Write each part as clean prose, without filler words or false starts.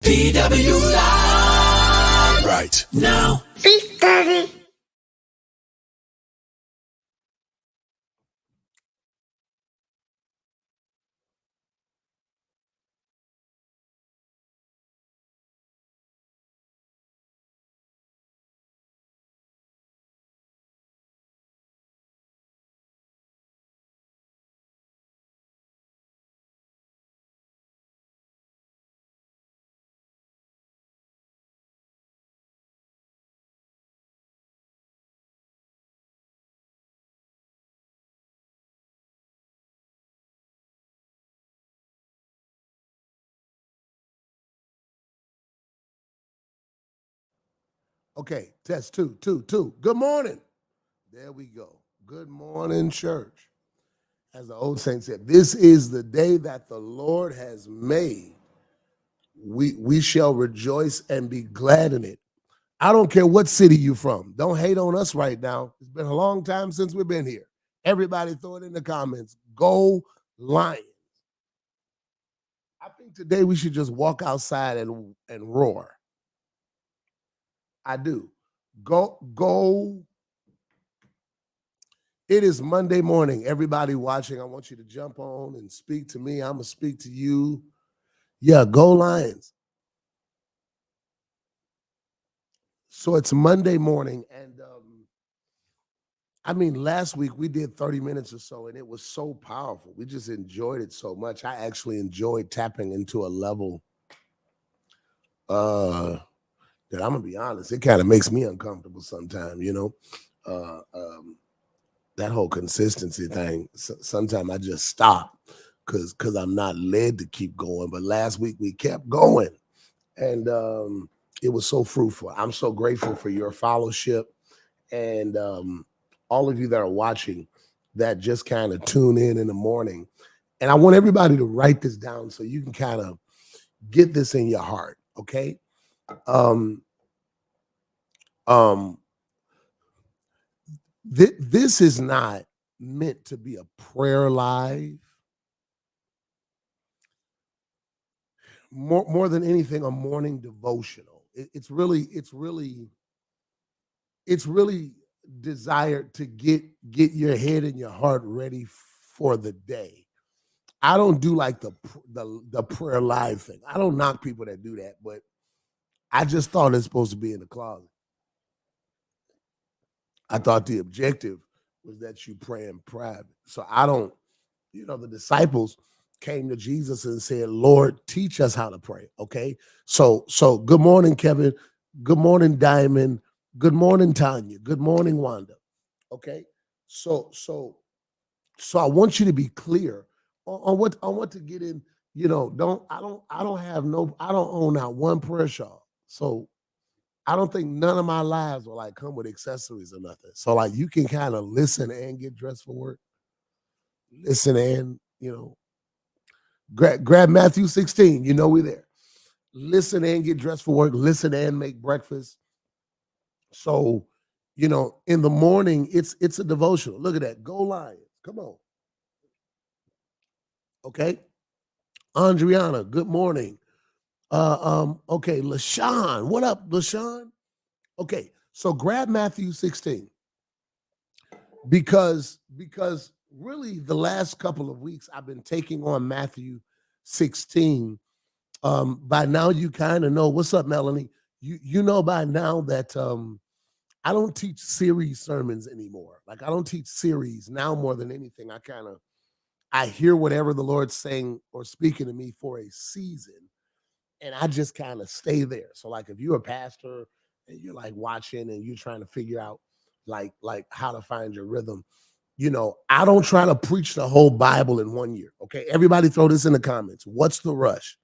PW Live right now. Big Daddy. Okay, test two, two, two. Good morning. There we go. Good morning, church. As the old saint said, this is the day that the Lord has made. We shall rejoice and be glad in it. I don't care what city you from. Don't hate on us right now. It's been a long time since we've been here. Everybody throw it in the comments. Go Lions. I think today we should just walk outside and roar. I do. Go. It is Monday morning. Everybody watching, I want you to jump on and speak to me. I'm going to speak to you. Yeah, go Lions. So it's Monday morning. And last week we did 30 minutes or so, and it was so powerful. We just enjoyed it so much. I actually enjoyed tapping into a level that I'm going to be honest, it kind of makes me uncomfortable sometimes, that whole consistency thing. Sometimes I just stop because I'm not led to keep going. But last week we kept going, and it was so fruitful. I'm so grateful for your fellowship and all of you that are watching that just kind of tune in the morning. And I want everybody to write this down so you can kind of get this in your heart, okay? This is not meant to be a prayer live. More than anything, a morning devotional. It's really desired to get your head and your heart ready for the day. I don't do like the prayer live thing. I don't knock people that do that, but I just thought it's supposed to be in the closet. I thought the objective was that you pray in private. So I don't, the disciples came to Jesus and said, Lord, teach us how to pray. Okay. So good morning, Kevin. Good morning, Diamond. Good morning, Tanya. Good morning, Wanda. Okay. So I want you to be clear on what to get in. I don't own not one prayer shawl. So I don't think none of my lives will like come with accessories or nothing. So like you can kind of listen and get dressed for work. Listen and, grab Matthew 16. We're there. Listen and get dressed for work. Listen and make breakfast. So, in the morning, it's a devotional. Look at that. Go Lions. Come on. Okay. Andriana, good morning. Okay, LaShawn. What up, LaShawn? Okay, so grab Matthew 16. Because really the last couple of weeks I've been taking on Matthew 16. By now you kind of know. What's up, Melanie? You know by now that I don't teach series sermons anymore. Like I don't teach series now more than anything. I hear whatever the Lord's saying or speaking to me for a season, and I just kind of stay there. So like if you're a pastor and you're like watching and you're trying to figure out like how to find your rhythm, I don't try to preach the whole Bible in 1 year. Okay, everybody throw this in the comments. What's the rush?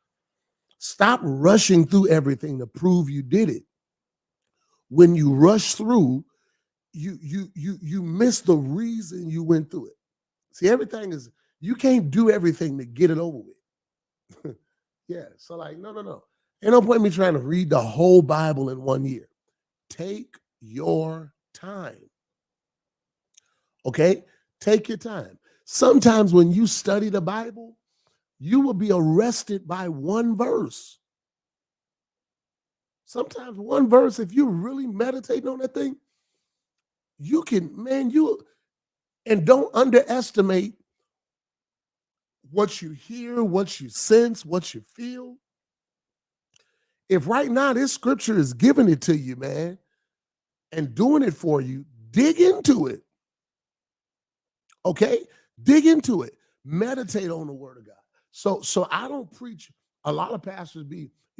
Stop rushing through everything to prove you did it. When you rush through, you miss the reason you went through it. See, everything is, you can't do everything to get it over with. Yeah, so like, no. Ain't no point in me trying to read the whole Bible in 1 year. Take your time. Okay? Take your time. Sometimes when you study the Bible, you will be arrested by one verse. Sometimes one verse, if you really meditate on that thing, you can, man, and don't underestimate what you hear, what you sense, what you feel. If right now this scripture is giving it to you, man, and doing it for you, dig into it. Okay? Dig into it. Meditate on the word of God. So I don't preach. A lot of pastors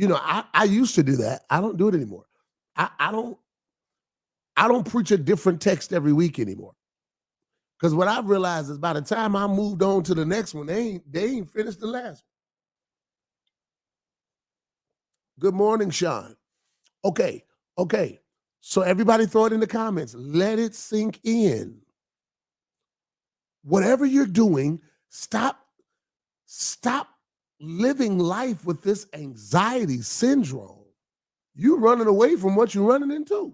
I used to do that. I don't do it anymore. I don't preach a different text every week anymore. Because what I've realized is by the time I moved on to the next one, they ain't finished the last one. Good morning, Sean. Okay. So everybody throw it in the comments. Let it sink in. Whatever you're doing, stop living life with this anxiety syndrome. You running away from what you're running into.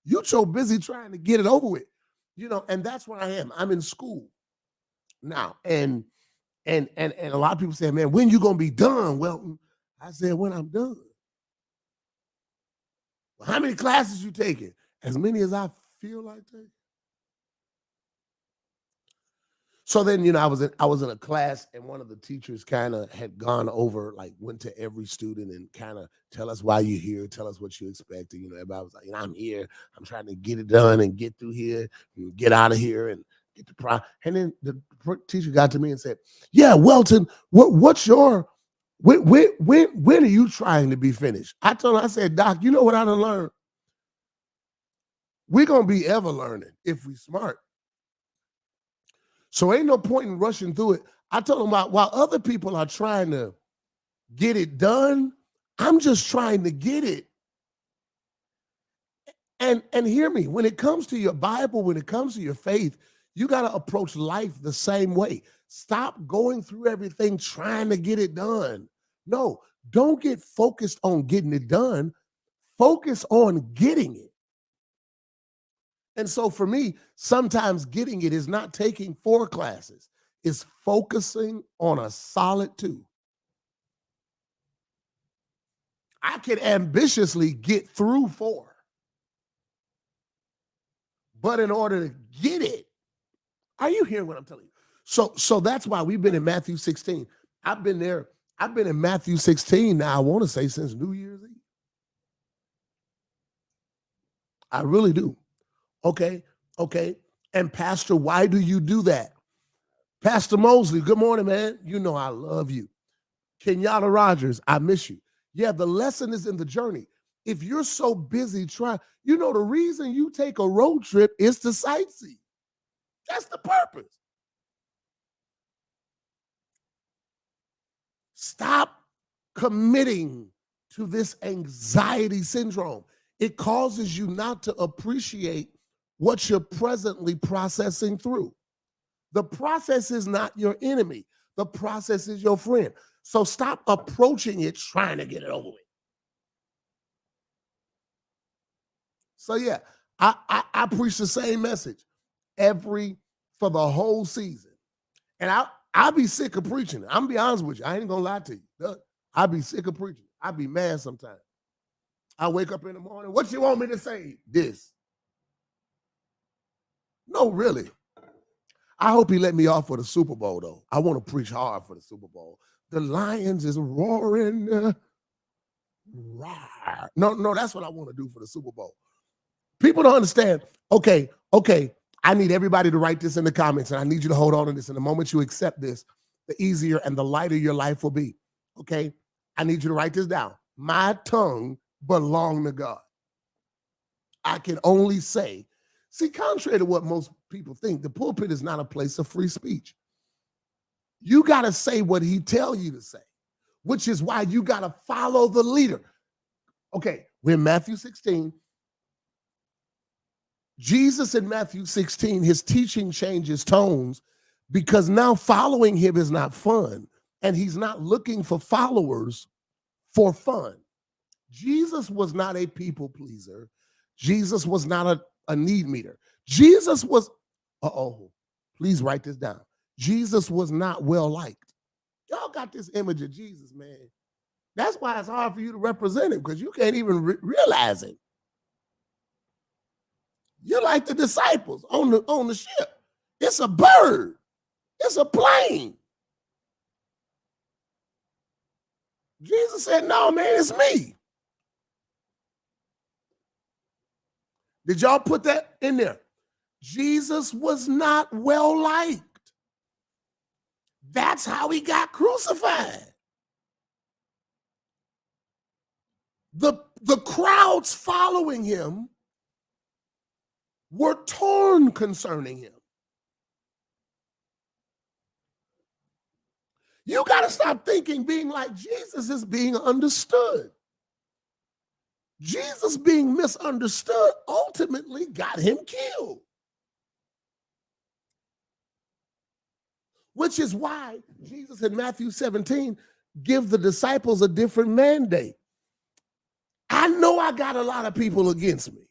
You're so busy trying to get it over with. And that's where I am. I'm in school now. And a lot of people say, man, when you gonna be done, Welton? I said, when I'm done. Well, how many classes you taking? As many as I feel like taking. So then, I was in a class, and one of the teachers kind of had gone over, like went to every student and kind of tell us why you're here, tell us what you expect. And, everybody was like, I'm here, I'm trying to get it done and get through here and get out of here and get the prize. And then the teacher got to me and said, yeah, Welton, what's your, when are you trying to be finished? I told him, I said, Doc, you know what I done learned? We're going to be ever learning if we smart. So ain't no point in rushing through it. I told him while other people are trying to get it done, I'm just trying to get it. And hear me, when it comes to your Bible, when it comes to your faith, you got to approach life the same way. Stop going through everything trying to get it done. No, don't get focused on getting it done. Focus on getting it. And so for me, sometimes getting it is not taking 4 classes. It's focusing on a solid 2. I can ambitiously get through 4. But in order to get it, are you hearing what I'm telling you? So that's why we've been in Matthew 16. I've been in Matthew 16 now, I want to say since New Year's Eve. I really do. Okay. And Pastor, why do you do that? Pastor Mosley, good morning, man. You know I love you. Kenyatta Rogers, I miss you. Yeah, the lesson is in the journey. If you're so busy trying, the reason you take a road trip is to sightsee. That's the purpose. Stop committing to this anxiety syndrome. It causes you not to appreciate what you're presently processing through. The process is not your enemy. The process is your friend. So stop approaching it trying to get it over with. So yeah, I preach the same message for the whole season. And I'll be sick of preaching it. I'm gonna be honest with you. I ain't gonna lie to you. I'll be sick of preaching. I'll be mad sometimes. I wake up in the morning. What you want me to say? This. No, really. I hope he let me off for the Super Bowl, though. I want to preach hard for the Super Bowl. The Lions is roaring. No, that's what I want to do for the Super Bowl. People don't understand. Okay. I need everybody to write this in the comments, and I need you to hold on to this. And the moment you accept this, the easier and the lighter your life will be. Okay? I need you to write this down. My tongue belongs to God. I can only say, see, contrary to what most people think, the pulpit is not a place of free speech. You got to say what he tell you to say, which is why you got to follow the leader. Okay, we're in Matthew 16. Jesus in Matthew 16, his teaching changes tones because now following him is not fun, and he's not looking for followers for fun. Jesus was not a people pleaser. Jesus was not a need meter. Jesus was, please write this down. Jesus was not well liked. Y'all got this image of Jesus, man. That's why it's hard for you to represent him, because you can't even realize it. You're like the disciples on the ship. It's a bird. It's a plane. Jesus said, no, man, it's me. Did y'all put that in there? Jesus was not well liked. That's how he got crucified. The crowds following him were torn concerning him. You got to stop thinking being like Jesus is being understood. Jesus being misunderstood ultimately got him killed. Which is why Jesus in Matthew 17 give the disciples a different mandate. I know I got a lot of people against me,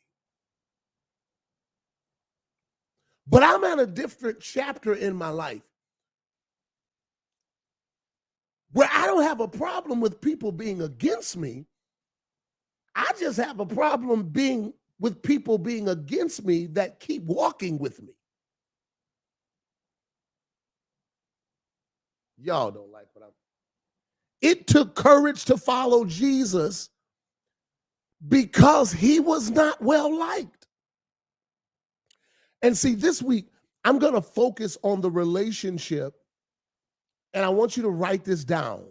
but I'm at a different chapter in my life where I don't have a problem with people being against me. I just have a problem being with people being against me that keep walking with me. Y'all don't like what I'm. It took courage to follow Jesus because he was not well liked. And see, this week, I'm going to focus on the relationship, and I want you to write this down.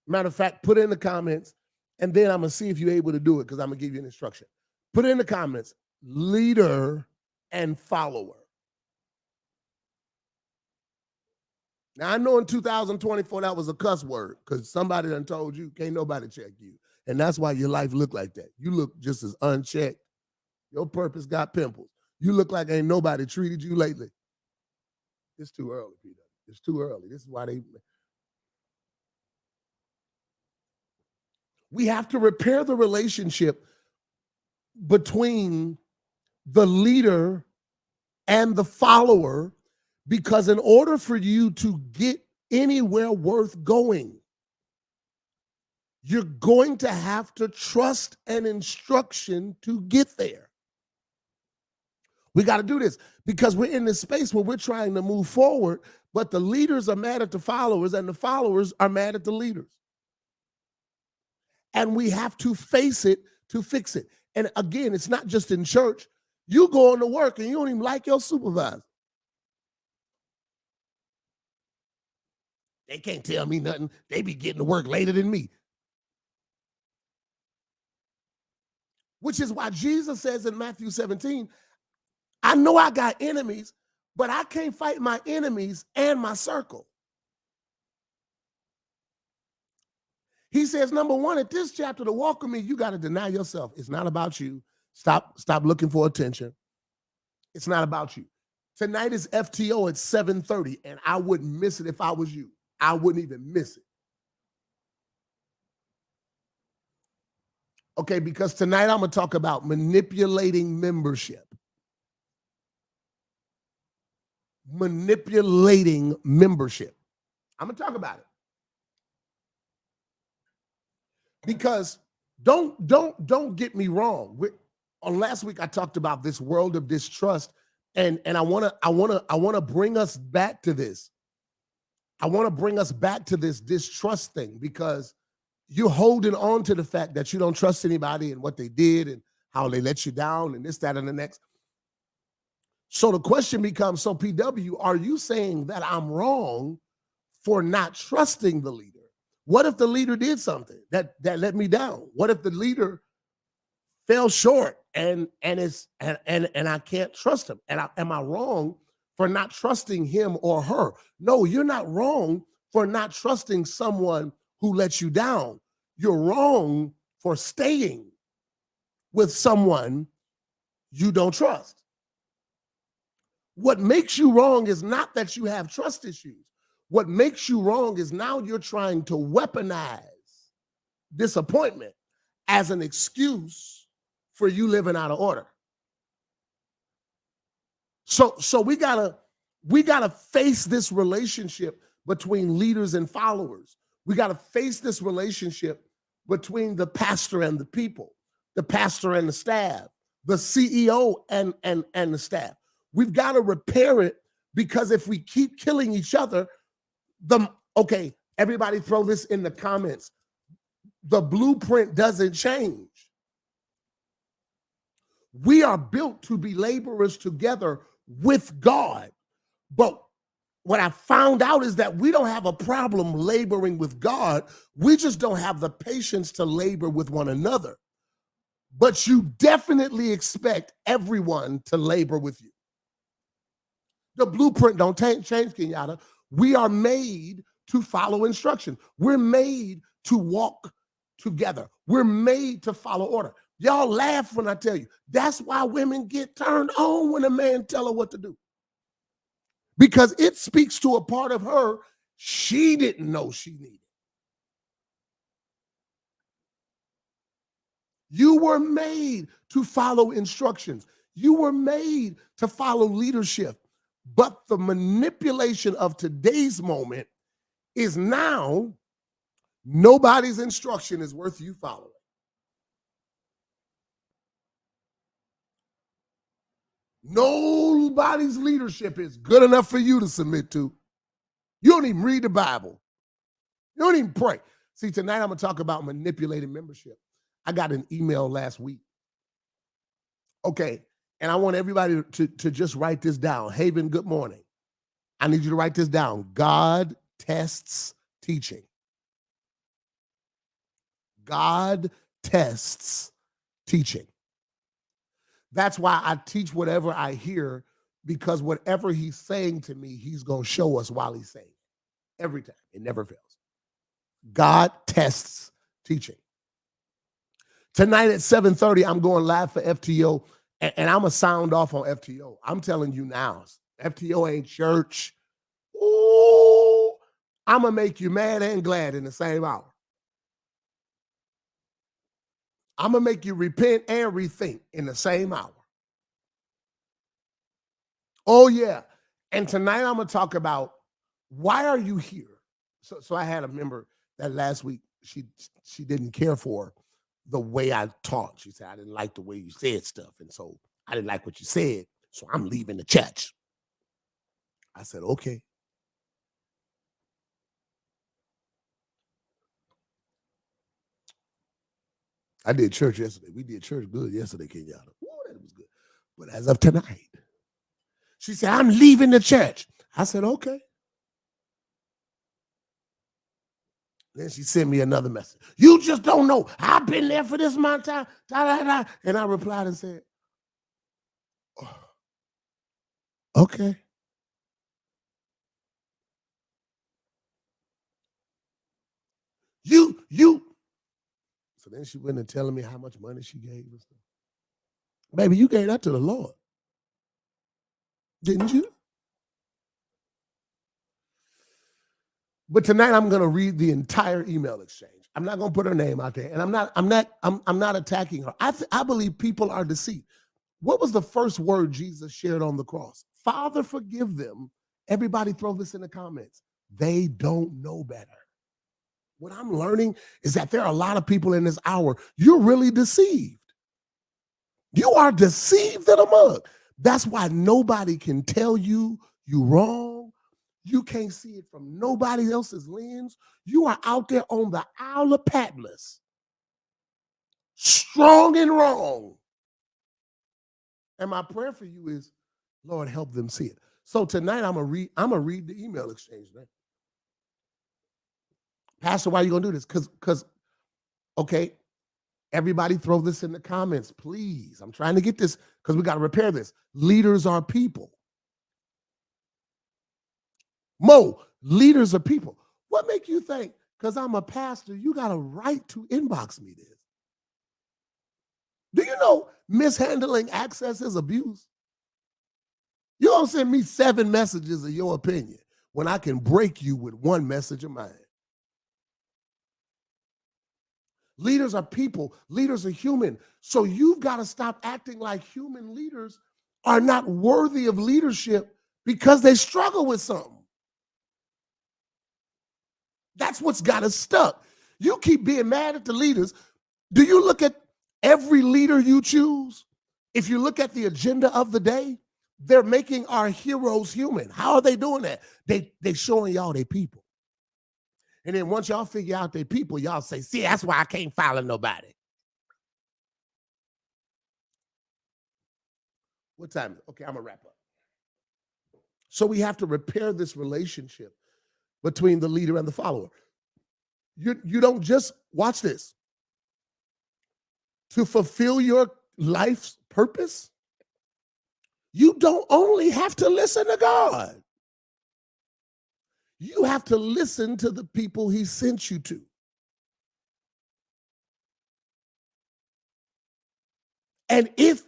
Matter of fact, put it in the comments, and then I'm going to see if you're able to do it, because I'm going to give you an instruction. Put it in the comments, leader and follower. Now, I know in 2024 that was a cuss word, because somebody done told you can't nobody check you. And that's why your life look like that. You look just as unchecked. Your purpose got pimples. You look like ain't nobody treated you lately. It's too early, Peter. It's too early. This is why we have to repair the relationship between the leader and the follower, because in order for you to get anywhere worth going, you're going to have to trust an instruction to get there. We got to do this because we're in this space where we're trying to move forward, but the leaders are mad at the followers and the followers are mad at the leaders. And we have to face it to fix it. And again, it's not just in church. You go into work and you don't even like your supervisor. They can't tell me nothing. They be getting to work later than me. Which is why Jesus says in Matthew 17, I know I got enemies, but I can't fight my enemies and my circle. He says, number one, at this chapter, to walk with me, you got to deny yourself. It's not about you. Stop looking for attention. It's not about you. Tonight is FTO at 7:30, and I wouldn't miss it if I was you. I wouldn't even miss it. Okay, because tonight I'm going to talk about manipulating membership. Manipulating membership. I'm going to talk about it. Because don't get me wrong. On last week I talked about this world of distrust, and I want to bring us back to this. I want to bring us back to this distrust thing, because you're holding on to the fact that you don't trust anybody and what they did and how they let you down and this, that, and the next. So the question becomes, so PW, are you saying that I'm wrong for not trusting the leader? What if the leader did something that let me down? What if the leader fell short and I can't trust him? And am I wrong for not trusting him or her? No, you're not wrong for not trusting someone who lets you down. You're wrong for staying with someone you don't trust. What makes you wrong is not that you have trust issues. What makes you wrong is now you're trying to weaponize disappointment as an excuse for you living out of order. So we gotta face this relationship between leaders and followers. We got to face this relationship between the pastor and the people, the pastor and the staff, the CEO and the staff. We've got to repair it, because if we keep killing each other, okay, everybody throw this in the comments. The blueprint doesn't change. We are built to be laborers together with God. But what I found out is that we don't have a problem laboring with God. We just don't have the patience to labor with one another. But you definitely expect everyone to labor with you. The blueprint don't change, Kenyatta. We are made to follow instruction. We're made to walk together. We're made to follow order. Y'all laugh when I tell you. That's why women get turned on when a man tell her what to do. Because it speaks to a part of her she didn't know she needed. You were made to follow instructions. You were made to follow leadership. But the manipulation of today's moment is now nobody's instruction is worth you following. Nobody's leadership is good enough for you to submit to. You don't even read the Bible. You don't even pray. See, tonight I'm going to talk about manipulating membership. I got an email last week. Okay, and I want everybody to just write this down. Haven, good morning. I need you to write this down. God tests teaching. God tests teaching. That's why I teach whatever I hear, because whatever he's saying to me, he's going to show us while he's saying it. Every time. It never fails. God tests teaching. Tonight at 7:30, I'm going live for FTO, and I'm going to sound off on FTO. I'm telling you now, FTO ain't church. Ooh, I'm going to make you mad and glad in the same hour. I'm going to make you repent and rethink in the same hour. Oh, yeah. And tonight I'm going to talk about, why are you here? So I had a member that last week, she didn't care for the way I taught. She said, I didn't like the way you said stuff. And so I didn't like what you said. So I'm leaving the church. I said, okay. I did church yesterday. We did church good yesterday, Kenyatta. Ooh, that was good. But as of tonight, she said, I'm leaving the church. I said, okay. Then she sent me another message. You just don't know. I've been there for this amount of time. And I replied and said, oh, okay. You. So then she went and telling me how much money she gave and stuff. Baby, you gave that to the Lord. Didn't you? But tonight I'm going to read the entire email exchange. I'm not going to put her name out there, and I'm not attacking her. I believe people are deceived. What was the first word Jesus shared on the cross? Father, forgive them. Everybody throw this in the comments. They don't know better. What I'm learning is that there are a lot of people in this hour. You're really deceived. You are deceived in a mug. That's why nobody can tell you you're wrong. You can't see it from nobody else's lens. You are out there on the Isle of Patmos, strong and wrong. And my prayer for you is, Lord, help them see it. So tonight I'm gonna read the email exchange, man. Pastor, why are you gonna do this? Because, okay, everybody throw this in the comments, please. I'm trying to get this, because we got to repair this. Leaders are people. Mo, leaders are people. What make you think, because I'm a pastor, you got a right to inbox me this? Do you know mishandling access is abuse? You don't send me 7 messages of your opinion when I can break you with 1 message of mine. Leaders are people. Leaders are human. So you've got to stop acting like human leaders are not worthy of leadership because they struggle with something. That's what's got us stuck. You keep being mad at the leaders. Do you look at every leader you choose? If you look at the agenda of the day, they're making our heroes human. How are they doing that? They showing y'all they people. And then once y'all figure out they people, y'all say, see, that's why I can't follow nobody. What time is it? Okay, I'm going to wrap up. So we have to repair this relationship between the leader and the follower. You don't just, watch this, to fulfill your life's purpose, you don't only have to listen to God. You have to listen to the people he sent you to. And if,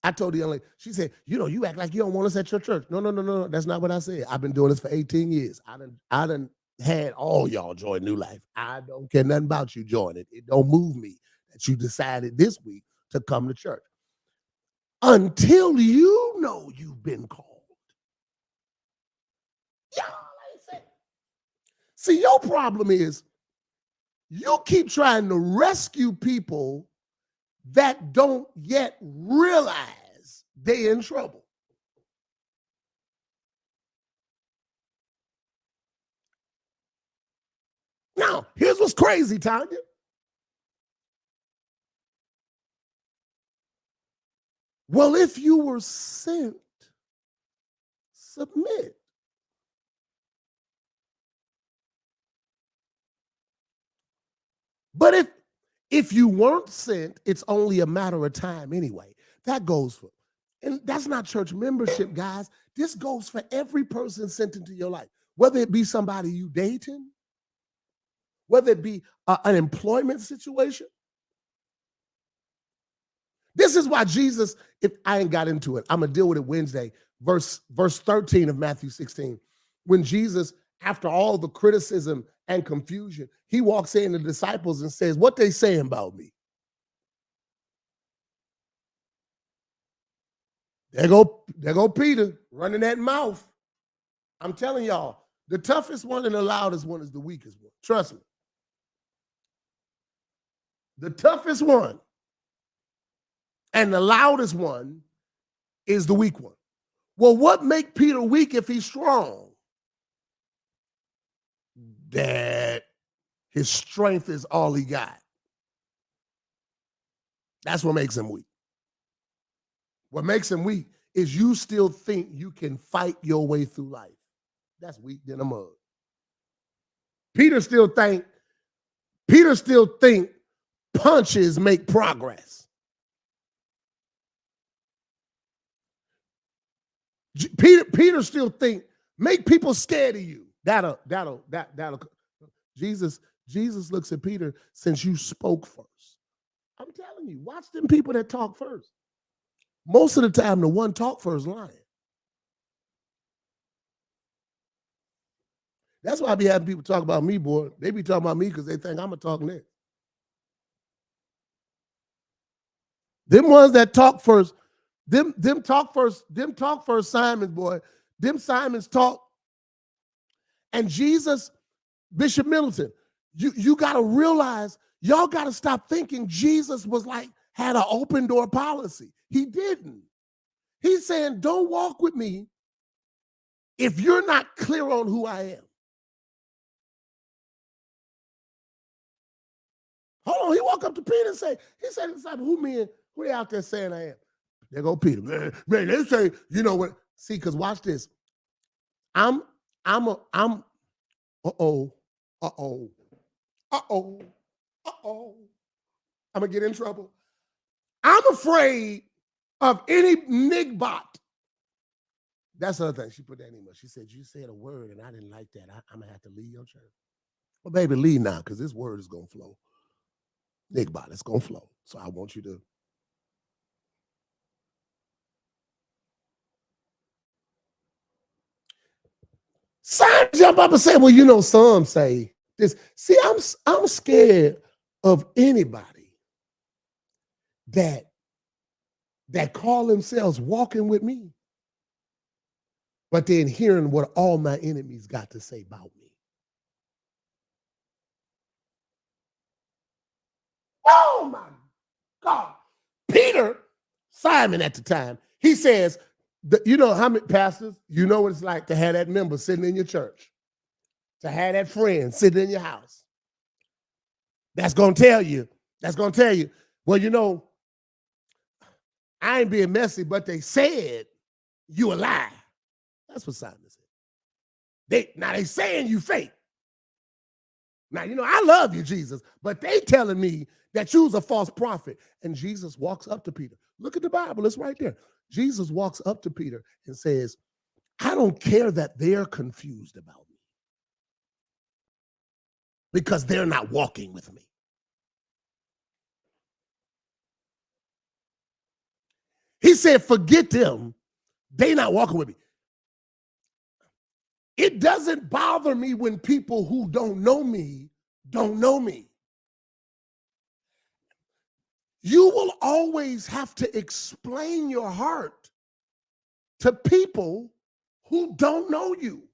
I told the young lady, she said, you act like you don't want us at your church. No. That's not what I said. I've been doing this for 18 years. I done had all y'all join New Life. I don't care nothing about you joining. It don't move me that you decided this week to come to church. Until you know you've been called. Y'all ain't saying. See, your problem is you keep trying to rescue people that don't yet realize they're in trouble. Now, here's what's crazy, Tanya. Well, if you were sent, submit. But if you weren't sent, it's only a matter of time anyway. That goes for, and that's not church membership, guys. This goes for every person sent into your life, whether it be somebody you dating, whether it be an employment situation. This is why Jesus, if I ain't got into it, I'm going to deal with it Wednesday, verse 13 of Matthew 16. When Jesus, after all the criticism and confusion, he walks in to the disciples and says, what they saying about me? There go Peter running that mouth. I'm telling y'all, the toughest one and the loudest one is the weakest one. Trust me. The toughest one and the loudest one is the weak one. Well, what make Peter weak if he's strong? That his strength is all he got. That's what makes him weak. What makes him weak is you still think you can fight your way through life. That's weak than a mug. Peter still think punches make progress. Peter still think make people scared of you. That'll. Jesus looks at Peter, since you spoke first. I'm telling you, watch them people that talk first. Most of the time, the one talk first lying. That's why I be having people talk about me, boy. They be talking about me because they think I'm gonna talk next. Them ones that talk first, them talk first Simons, boy. Them Simons talk. And Jesus, Bishop Middleton, you gotta realize, y'all gotta stop thinking Jesus was like, had an open door policy. He didn't. He's saying, don't walk with me if you're not clear on who I am. Hold on, he walked up to Peter and said, who they out there saying I am? There go Peter. Man, they say, you know what? See, because watch this. I'm gonna get in trouble. I'm afraid of any nigbot. That's the other thing. She put that in email. She said, you said a word and I didn't like that. I'm gonna have to leave your church. Well, baby, leave now, because this word is gonna flow. Nigbot, it's gonna flow. So I want you to. Some jump up and say, well, you know, some say this. See, I'm scared of anybody that call themselves walking with me, but then hearing what all my enemies got to say about me. Oh my God. Peter, Simon at the time, he says, you know how many pastors, you know what it's like to have that member sitting in your church, to have that friend sitting in your house. That's going to tell you, well, you know, I ain't being messy, but they said you a lie. That's what Simon said. They saying you fake. Now, you know, I love you, Jesus, but they telling me that you's a false prophet. And Jesus walks up to Peter. Look at the Bible, it's right there. Jesus walks up to Peter and says, I don't care that they're confused about me because they're not walking with me. He said, forget them. They not walking with me. It doesn't bother me when people who don't know me don't know me. You will always have to explain your heart to people who don't know you.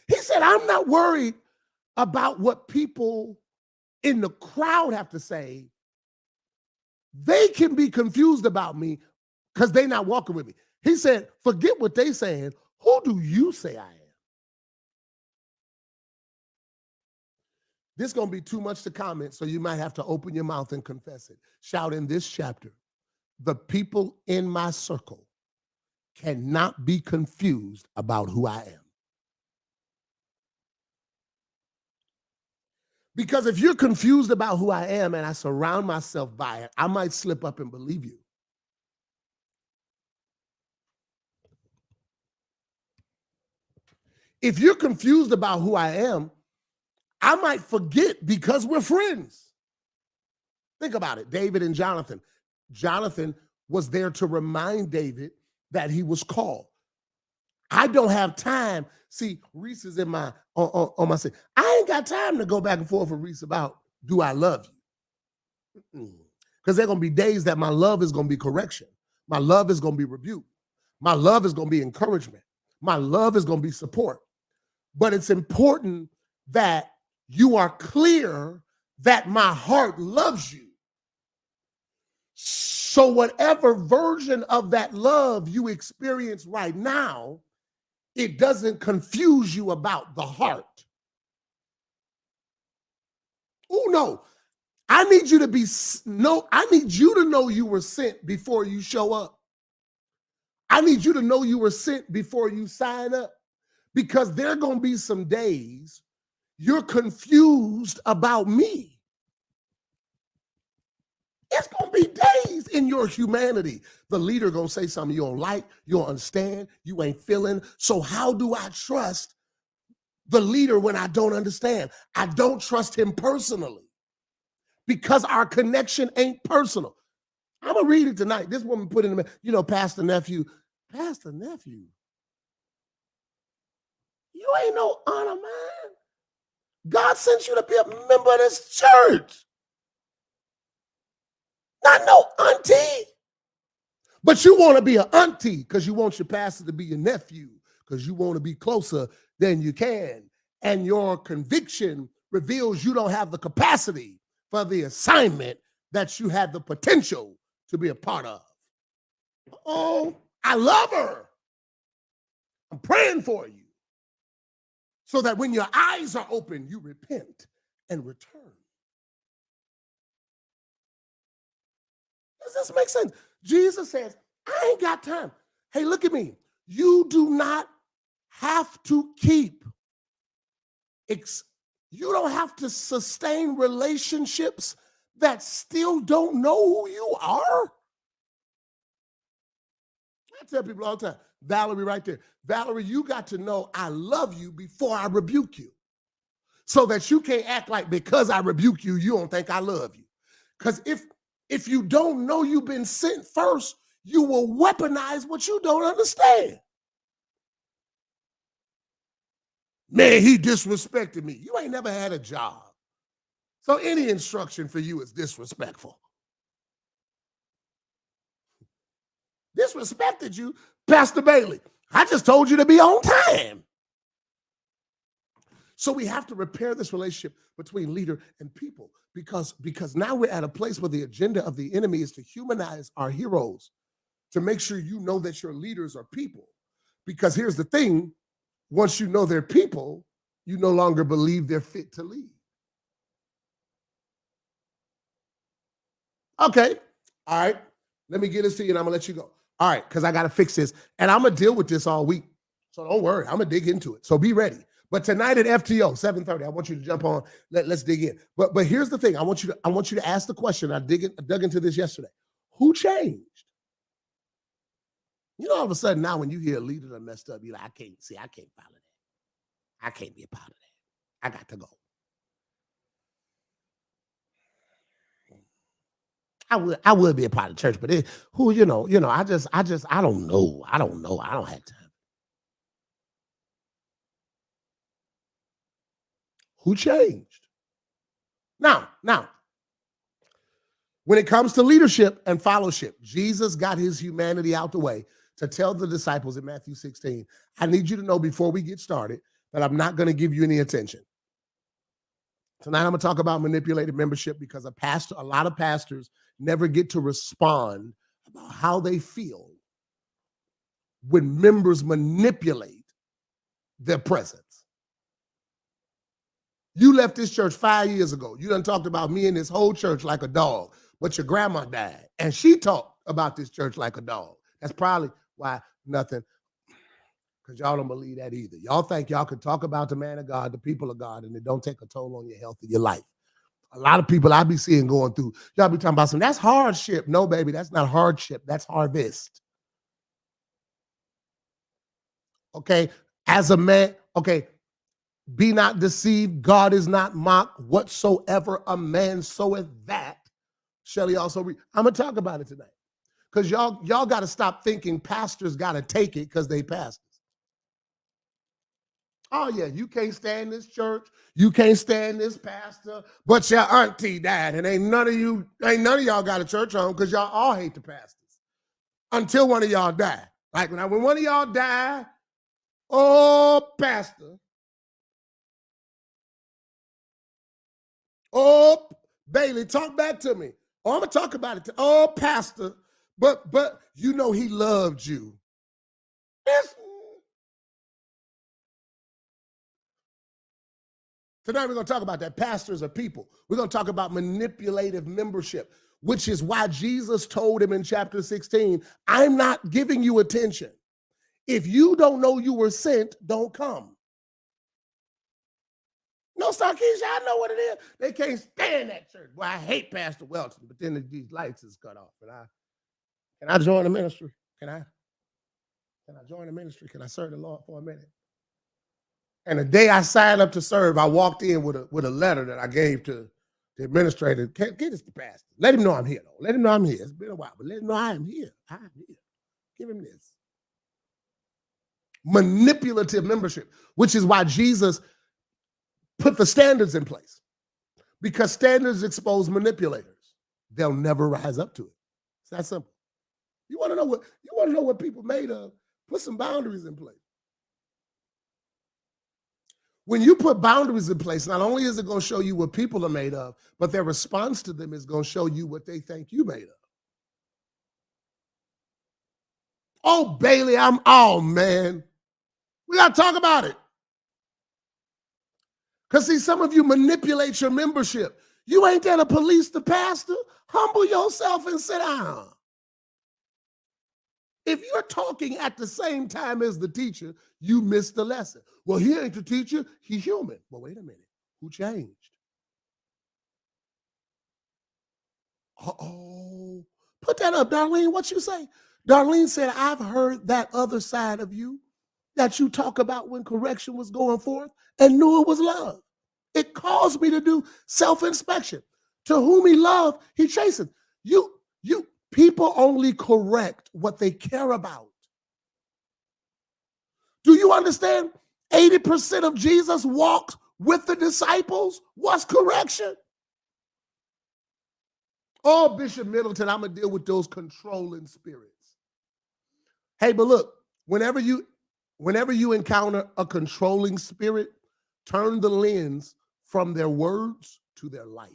He said, I'm not worried about what people in the crowd have to say. They can be confused about me because they're not walking with me. He said, forget what they saying. Who do you say I am? This is going to be too much to comment, so you might have to open your mouth and confess it. Shout in this chapter, the people in my circle cannot be confused about who I am. Because if you're confused about who I am and I surround myself by it, I might slip up and believe you. If you're confused about who I am, I might forget because we're friends. Think about it, David and Jonathan. Jonathan was there to remind David that he was called. I don't have time. See, Reese is in my on my side. I ain't got time to go back and forth with Reese about, do I love you? Because there are going to be days that my love is going to be correction. My love is going to be rebuke. My love is going to be encouragement. My love is going to be support. But it's important that you are clear that my heart loves you. So whatever version of that love you experience right now, it doesn't confuse you about the heart. Oh, no. I need you to know you were sent before you show up. I need you to know you were sent before you sign up, because there are going to be some days you're confused about me. It's going to be days in your humanity. The leader going to say something you don't like, you don't understand, you ain't feeling. So how do I trust the leader when I don't understand? I don't trust him personally because our connection ain't personal. I'm going to read it tonight. This woman put in the, Pastor Nephew, you ain't no honor man. God sent you to be a member of this church. Not no auntie. But you want to be an auntie because you want your pastor to be your nephew, because you want to be closer than you can. And your conviction reveals you don't have the capacity for the assignment that you had the potential to be a part of. Oh, I love her. I'm praying for you so that when your eyes are open, you repent and return. Does this make sense? Jesus says, I ain't got time. Hey, look at me. You do not have to you don't have to sustain relationships that still don't know who you are. I tell people all the time, Valerie right there. Valerie, you got to know I love you before I rebuke you, so that you can't act like because I rebuke you, you don't think I love you. Because if you don't know you've been sent first, you will weaponize what you don't understand. Man, he disrespected me. You ain't never had a job. So any instruction for you is disrespectful. Disrespected you, Pastor Bailey. I just told you to be on time. So we have to repair this relationship between leader and people because now we're at a place where the agenda of the enemy is to humanize our heroes, to make sure you know that your leaders are people. Because here's the thing, once you know they're people, you no longer believe they're fit to lead. Okay, all right, let me get this to you and I'm gonna let you go. All right, because I gotta fix this. And I'm gonna deal with this all week. So don't worry, I'm gonna dig into it. So be ready. But tonight at FTO 7:30, I want you to jump on. Let's dig in. But here's the thing: I want you to ask the question. I dug into this yesterday. Who changed? You know, all of a sudden now, when you hear a leader that messed up, you're like, I can't follow that. I can't be a part of that. I got to go. I would be a part of church, but I don't know. I don't have time. Who changed? Now, when it comes to leadership and fellowship, Jesus got his humanity out the way to tell the disciples in Matthew 16, I need you to know before we get started that I'm not going to give you any attention. Tonight, I'm going to talk about manipulated membership because a lot of pastors never get to respond about how they feel when members manipulate their presence. You left this church 5 years ago. You done talked about me and this whole church like a dog, but your grandma died, and she talked about this church like a dog. That's probably why nothing, because y'all don't believe that either. Y'all think y'all can talk about the man of God, the people of God, and it don't take a toll on your health and your life. A lot of people I be seeing going through, y'all be talking about some, that's hardship. No, baby, that's not hardship. That's harvest. Okay? As a man, okay, be not deceived. God is not mocked. Whatsoever a man soweth, that shall he also reap. I'm going to talk about it tonight because y'all got to stop thinking pastors got to take it because they pastors. Oh, yeah, you can't stand this church. You can't stand this pastor, but your auntie died, and ain't none of y'all got a church home because y'all all hate the pastors until one of y'all die. Like when one of y'all die, oh, pastor, oh, Bailey, talk back to me. Oh, I'm going to talk about it. Oh, pastor, but you know he loved you. Tonight we're going to talk about that. Pastors are people. We're going to talk about manipulative membership, which is why Jesus told him in chapter 16, I'm not giving you attention. If you don't know you were sent, don't come. No, Sarkeisha, I know what it is. They can't stand that church. Well, I hate Pastor Welton, but then these lights is cut off. Can I join the ministry? Can I join the ministry? Can I serve the Lord for a minute? And the day I signed up to serve, I walked in with a letter that I gave to the administrator. Get this to pastor. Let him know I'm here, though. Let him know I'm here. It's been a while, but let him know I am here. I am here. Give him this. Manipulative membership, which is why Jesus put the standards in place. Because standards expose manipulators. They'll never rise up to it. It's that simple. You want to know what people made of? Put some boundaries in place. When you put boundaries in place, not only is it going to show you what people are made of, but their response to them is going to show you what they think you made of. Oh, Bailey, man. We got to talk about it. Because, see, some of you manipulate your membership. You ain't there to police the pastor. Humble yourself and sit down. If you're talking at the same time as the teacher, you missed the lesson. Well, he ain't the teacher. He's human. Well, wait a minute. Who changed? Uh-oh. Put that up, Darlene. What you say? Darlene said, I've heard that other side of you that you talk about when correction was going forth and knew it was love. It caused me to do self-inspection. To whom he loved, he chastened. You people only correct what they care about. Do you understand? 80% of Jesus walked with the disciples was correction. Oh, Bishop Middleton, I'm going to deal with those controlling spirits. Hey, but look, whenever you encounter a controlling spirit, turn the lens from their words to their life.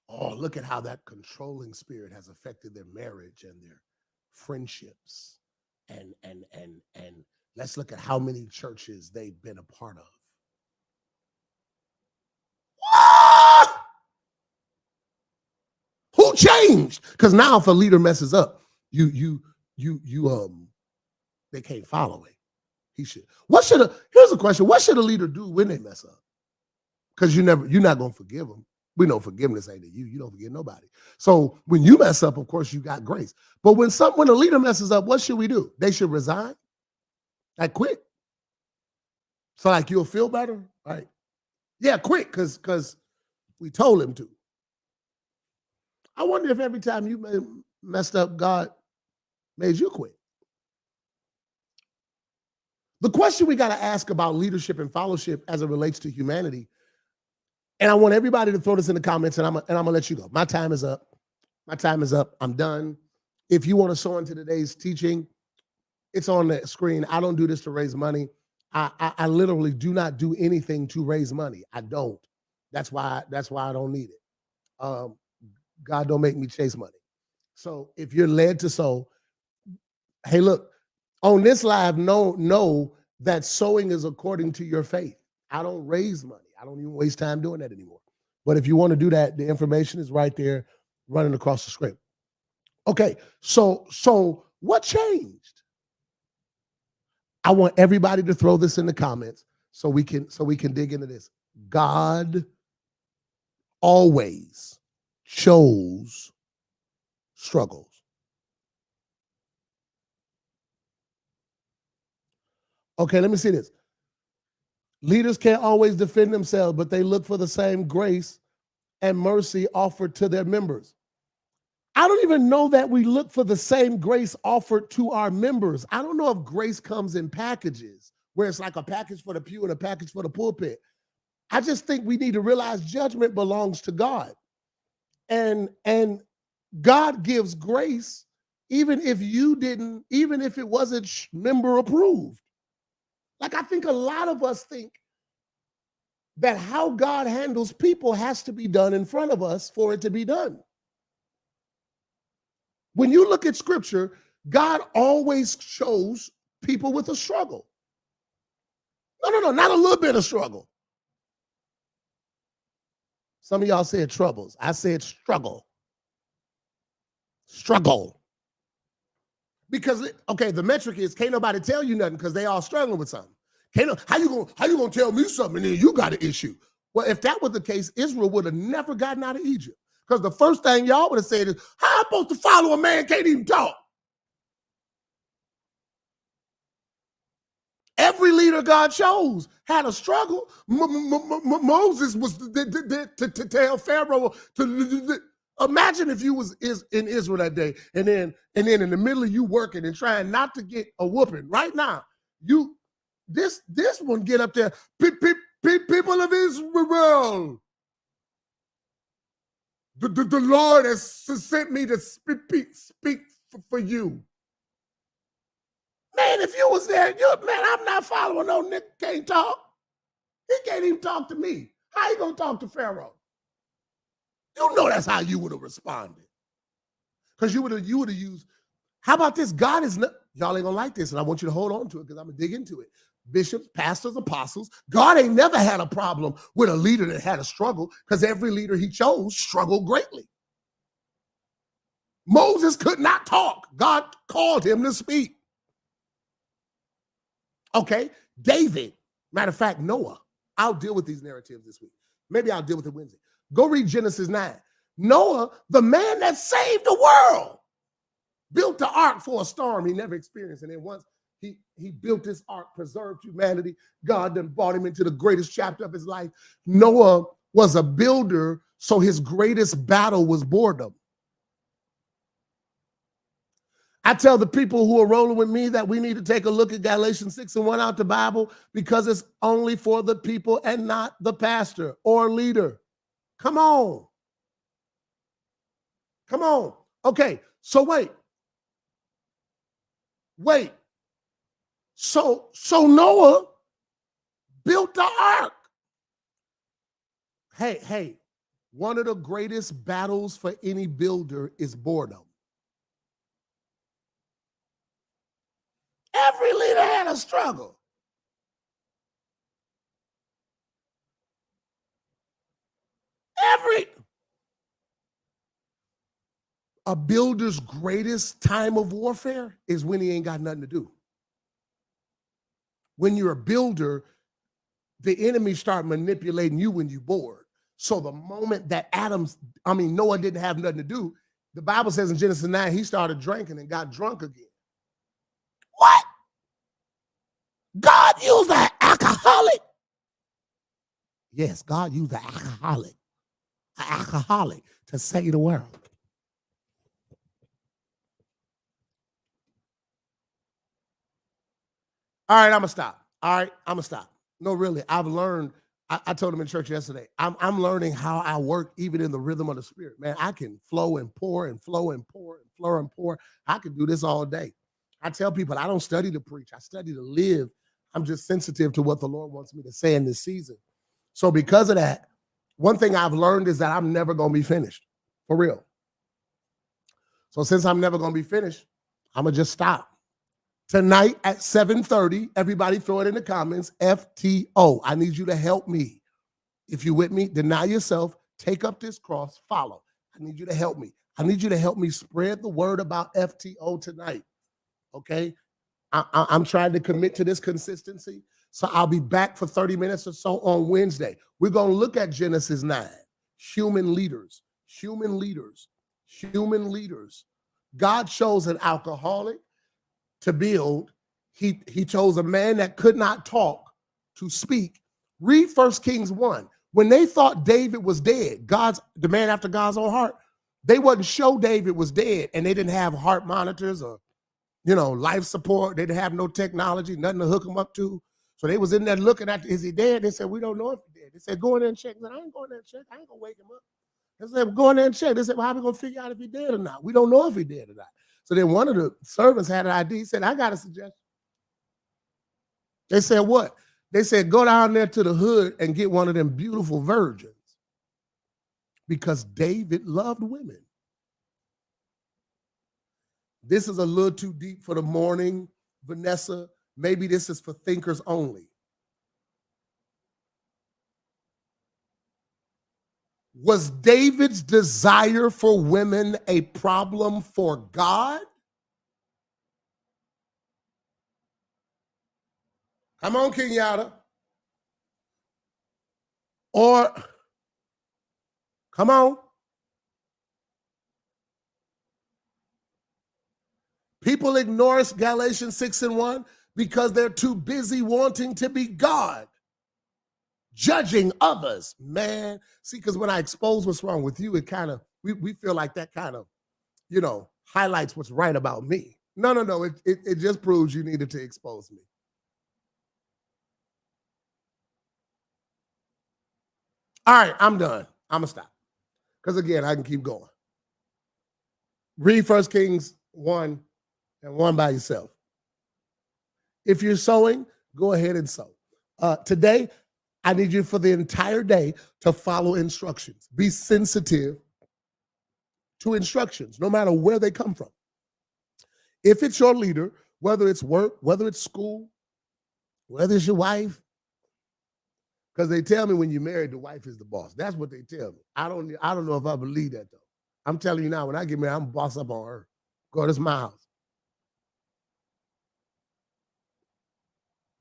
Oh, look at how that controlling spirit has affected their marriage and their friendships. And let's look at how many churches they've been a part of. Ah! Who changed? Because now if a leader messes up, they can't follow it. Here's a question. What should a leader do when they mess up? Because you're not gonna forgive them. We know forgiveness ain't to you. You don't forgive nobody. So when you mess up, of course, you got grace. But when a leader messes up, what should we do? They should resign. Like quit. So like you'll feel better, right? Yeah, quit, because we told him to. I wonder if every time you messed up, God made you quit. The question we got to ask about leadership and fellowship as it relates to humanity, and I want everybody to throw this in the comments, and I'm gonna let you go. My time is up. I'm done. If you want to sow into today's teaching, it's on the screen. I don't do this to raise money. I literally do not do anything to raise money. I don't. That's why I don't need it. God don't make me chase money. So if you're led to sow, hey, look, on this live, know that sowing is according to your faith. I don't raise money. I don't even waste time doing that anymore. But if you want to do that, the information is right there running across the screen. Okay, so what changed? I want everybody to throw this in the comments so we can dig into this. God always chose struggles. Okay, let me see this. Leaders can't always defend themselves, but they look for the same grace and mercy offered to their members. I don't even know that we look for the same grace offered to our members. I don't know if grace comes in packages, where it's like a package for the pew and a package for the pulpit. I just think we need to realize judgment belongs to God. And God gives grace even if it wasn't member approved. Like, I think a lot of us think that how God handles people has to be done in front of us for it to be done. When you look at scripture, God always shows people with a struggle. No, not a little bit of struggle. Some of y'all said troubles. I said struggle. Struggle. Because, okay, the metric is can't nobody tell you nothing because they all struggling with something. How you gonna tell me something and then you got an issue? Well, if that was the case, Israel would have never gotten out of Egypt. Because the first thing y'all would have said is, how am I supposed to follow a man can't even talk? Every leader God chose had a struggle. Moses was to tell Pharaoh to imagine if you was in Israel that day, and then in the middle of you working and trying not to get a whooping. Right now, this one get up there, people of Israel. The Lord has sent me to speak for you. Man, if you was there, I'm not following no nigga can't talk. He can't even talk to me. How you gonna talk to Pharaoh? You know that's how you would have responded. Because you would have used, how about this? God is not, y'all ain't gonna like this, and I want you to hold on to it because I'm gonna dig into it. Bishops, pastors, apostles, God ain't never had a problem with a leader that had a struggle, because every leader he chose struggled greatly. Moses could not talk. God called him to speak. Okay, David, matter of fact, Noah. I'll deal with these narratives this week. Maybe I'll deal with it Wednesday. Go read Genesis 9. Noah, the man that saved the world, built the ark for a storm he never experienced. And then once he built this ark, preserved humanity, God then brought him into the greatest chapter of his life. Noah was a builder, so his greatest battle was boredom. I tell the people who are rolling with me that we need to take a look at Galatians 6:1 out the Bible, because it's only for the people and not the pastor or leader. Come on. Come on. Okay, so wait. So Noah built the ark. Hey, one of the greatest battles for any builder is boredom. Every leader had a struggle. A builder's greatest time of warfare is when he ain't got nothing to do. When you're a builder, the enemy start manipulating you when you're bored. So the moment that Noah didn't have nothing to do, the Bible says in Genesis 9, he started drinking and got drunk again. What? God used an alcoholic? Yes, God used an alcoholic to save the world. All right, I'm gonna stop. No, really, I've learned. I told him in church yesterday, I'm learning how I work even in the rhythm of the spirit. Man, I can flow and pour and flow and pour and flow and pour. I can do this all day. I tell people I don't study to preach. I study to live. I'm just sensitive to what the Lord wants me to say in this season. So because of that, one thing I've learned is that I'm never going to be finished, for real. So since I'm never going to be finished, I'm going to just stop. Tonight at 7:30, everybody throw it in the comments, FTO. I need you to help me. If you're with me, deny yourself, take up this cross, follow. I need you to help me. I need you to help me spread the word about FTO tonight, okay? I'm trying to commit to this consistency, so I'll be back for 30 minutes or so on Wednesday. We're going to look at Genesis 9, human leaders. God chose an alcoholic to build. He chose a man that could not talk to speak. Read 1 Kings 1. When they thought David was dead, the man after God's own heart, they wouldn't show David was dead, and they didn't have heart monitors or life support. They didn't have no technology, nothing to hook him up to. So they was in there looking at, is he dead? They said, we don't know if he's dead. They said, go in there and check. I ain't going there and check. I ain't going to wake him up. They said, go in there and check. They said, well, how are we going to figure out if he's dead or not? We don't know if he's dead or not. So then one of the servants had an idea. He said, I got a suggestion. They said, what? They said, go down there to the hood and get one of them beautiful virgins, because David loved women. This is a little too deep for the morning, Vanessa. Maybe this is for thinkers only. Was David's desire for women a problem for God? Come on, Kenyatta. Or, come on. People ignore Galatians 6:1 because they're too busy wanting to be God, judging others. Man, see, because when I expose what's wrong with you, it kind of, we feel like that kind of, highlights what's right about me. No. It just proves you needed to expose me. All right, I'm done. I'm going to stop. Because again, I can keep going. Read 1 Kings 1 and 1 by yourself. If you're sowing, go ahead and sow. Today, I need you for the entire day to follow instructions. Be sensitive to instructions, no matter where they come from. If it's your leader, whether it's work, whether it's school, whether it's your wife, because they tell me when you're married, the wife is the boss. That's what they tell me. I don't know if I believe that, though. I'm telling you now, when I get married, I'm boss up on her. Go, this is my house.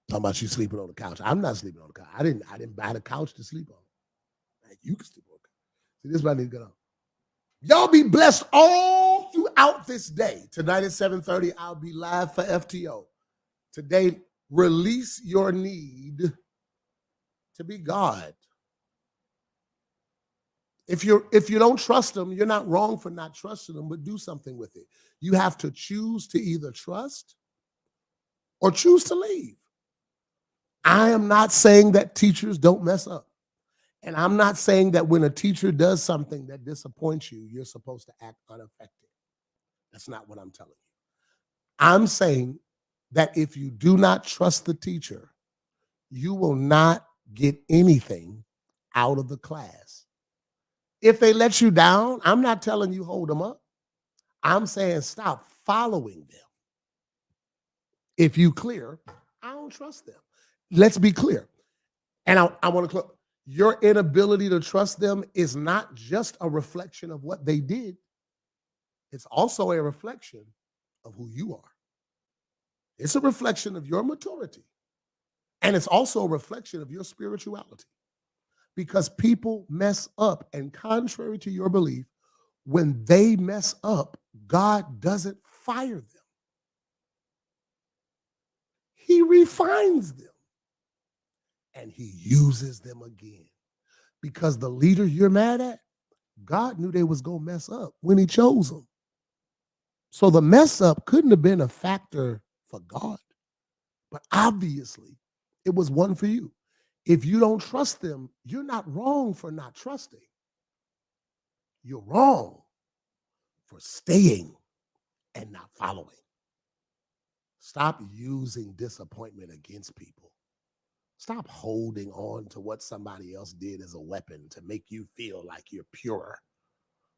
Talking about you sleeping on the couch. I'm not sleeping on the couch. I didn't buy the couch to sleep on. Like, you can sleep on the couch. See, this is what I need to get on. Y'all be blessed all throughout this day. Tonight at 7:30, I'll be live for FTO. Today, release your need to be God. If you don't trust him, you're not wrong for not trusting him, but do something with it. You have to choose to either trust or choose to leave. I am not saying that teachers don't mess up. And I'm not saying that when a teacher does something that disappoints you, you're supposed to act unaffected. That's not what I'm telling you. I'm saying that if you do not trust the teacher, you will not get anything out of the class. If they let you down, I'm not telling you hold them up. I'm saying stop following them. If you clear, I don't trust them. Let's be clear. And I want to your inability to trust them is not just a reflection of what they did. It's also a reflection of who you are. It's a reflection of your maturity. And it's also a reflection of your spirituality. Because people mess up, and contrary to your belief, when they mess up, God doesn't fire them. He refines them and he uses them again. Because the leader you're mad at, God knew they was going to mess up when he chose them. So the mess up couldn't have been a factor for God. But obviously, it was one for you. If you don't trust them, you're not wrong for not trusting. You're wrong for staying and not following. Stop using disappointment against people. Stop holding on to what somebody else did as a weapon to make you feel like you're pure.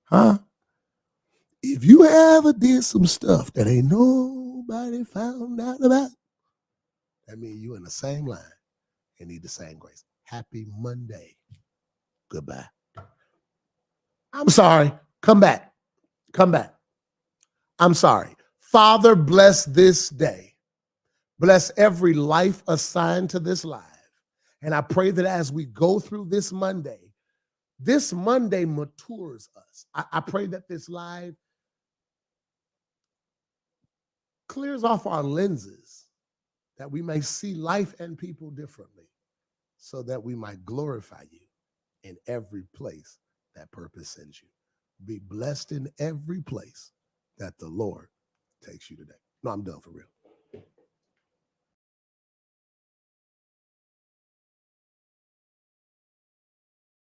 Huh? If you ever did some stuff that ain't nobody found out about, that means you in the same line and need the same grace. Happy Monday. Goodbye. I'm sorry. Come back. Come back. I'm sorry. Father, bless this day. Bless every life assigned to this live. And I pray that as we go through this Monday matures us. I pray that this live clears off our lenses, that we may see life and people differently, so that we might glorify you in every place that purpose sends you. Be blessed in every place that the Lord takes you today. No, I'm done for real.